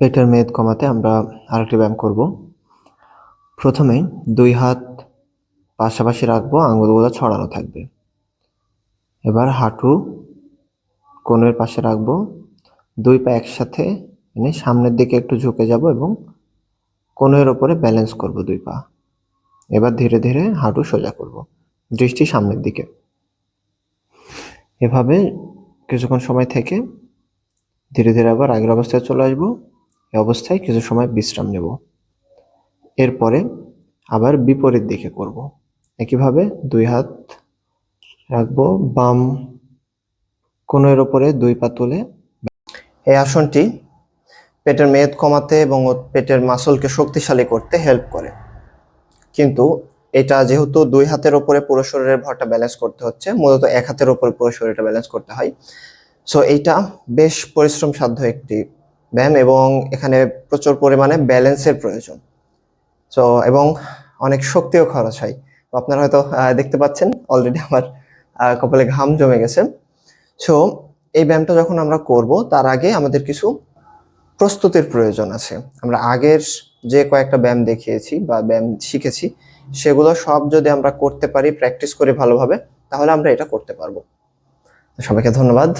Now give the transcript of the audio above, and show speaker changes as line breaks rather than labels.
পেটের মেদ কমাতে আমরা আরেকটি ব্যায়াম করব। প্রথমে 2 হাত পাশাপাশি রাখবো, আঙুলগুলো ছড়ানো থাকবে। এবার হাঁটু কোণের পাশে রাখবো, 2 পা একসাথে এনে সামনের দিকে একটু ঝুঁকে যাব এবং কোণের ওপরে ব্যালেন্স করব 2 পা। এবার ধীরে ধীরে হাঁটু সোজা করব, দৃষ্টি সামনের দিকে। এভাবে কিছুক্ষণ সময় থেকে ধীরে ধীরে আবার আগের অবস্থায় চলে আসবো। এই অবস্থায় কিছু সময় বিশ্রাম নেব। এরপরে আবার বিপরীত দিকে করব। একইভাবে 2 হাত রাখবো, বাম কোণের ওপরে 2 পা তুলে। এই আসনটি পেটের মেদ কমাতে এবং পেটের মাসলকে শক্তিশালী করতে হেল্প করে। কিন্তু এটা যেহেতু 2 হাতের ওপরে পুরো শরীরের ভরটা ব্যালেন্স করতে হচ্ছে, মূলত 1 হাতের ওপরে পুরো শরীরটা ব্যালেন্স করতে হয়। সো এইটা বেশ পরিশ্রম সাধ্য একটি ব্যায়াম এবং এখানে প্রচুর পরিমাণে ব্যালেন্সের প্রয়োজন। সো এবং অনেক শক্তিও খরচ হয়। তো আপনারা হয়তো দেখতে পাচ্ছেন অলরেডি আমার কপালে ঘাম জমে গেছে। সো এই ব্যায়ামটা যখন আমরা করব তার আগে আমাদের কিছু প্রস্তুতির প্রয়োজন আছে। আমরা আগের যে কয়েকটা ব্যায়াম দেখিয়েছি বা ব্যায়াম শিখেছি সেগুলো সব যদি আমরা করতে পারি, প্র্যাকটিস করি ভালোভাবে, তাহলে আমরা এটা করতে পারবো। সবাইকে ধন্যবাদ।